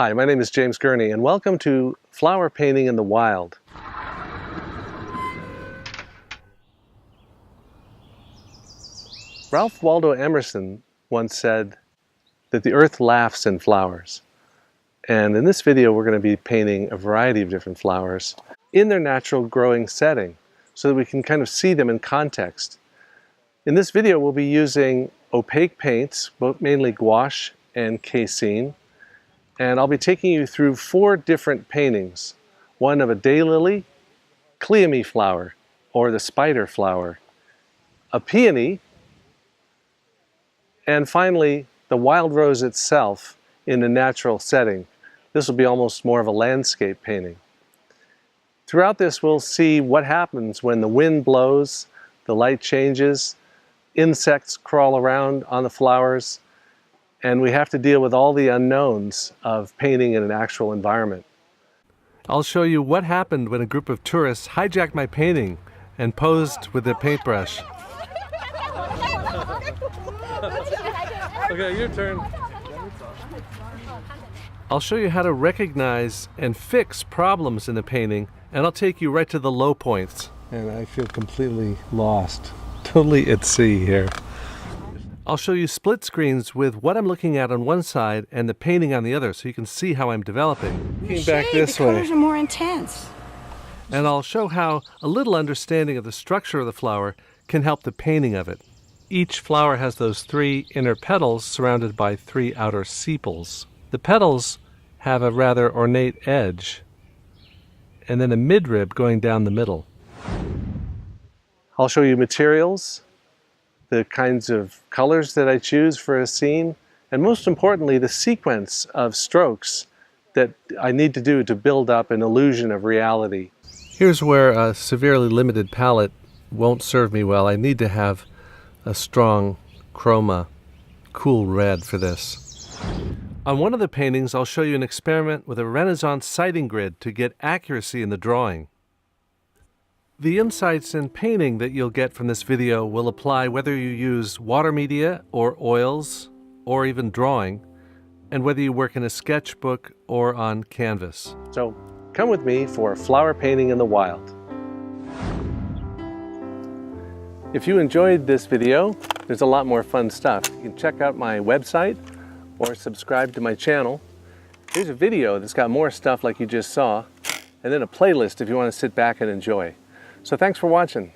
Hi, my name is James Gurney, and welcome to Flower Painting in the Wild. Ralph Waldo Emerson once said that the earth laughs in flowers. And in this video, we're going to be painting a variety of different flowers in their natural growing setting so that we can kind of see them in context. In this video, we'll be using opaque paints, both mainly gouache and casein. And I'll be taking you through 4 different paintings. One of a daylily, cleome flower, or the spider flower, a peony, and finally the wild rose itself in a natural setting. This will be almost more of a landscape painting. Throughout this, we'll see what happens when the wind blows, the light changes, insects crawl around on the flowers, and we have to deal with all the unknowns of painting in an actual environment. I'll show you what happened when a group of tourists hijacked my painting and posed with their paintbrush. Okay, your turn. I'll show you how to recognize and fix problems in the painting, and I'll take you right to the low points. And I feel completely lost, totally at sea here. I'll show you split screens with what I'm looking at on one side and the painting on the other, so you can see how I'm developing. Looking back this way. The colors are more intense. And I'll show how a little understanding of the structure of the flower can help the painting of it. Each flower has those 3 inner petals surrounded by 3 outer sepals. The petals have a rather ornate edge, and then a midrib going down the middle. I'll show you materials, the kinds of colors that I choose for a scene, and most importantly, the sequence of strokes that I need to do to build up an illusion of reality. Here's where a severely limited palette won't serve me well. I need to have a strong chroma, cool red for this. On one of the paintings, I'll show you an experiment with a Renaissance sighting grid to get accuracy in the drawing. The insights in painting that you'll get from this video will apply whether you use water media or oils or even drawing, and whether you work in a sketchbook or on canvas. So come with me for flower painting in the wild. If you enjoyed this video, there's a lot more fun stuff. You can check out my website or subscribe to my channel. Here's a video that's got more stuff like you just saw, and then a playlist if you want to sit back and enjoy. So thanks for watching.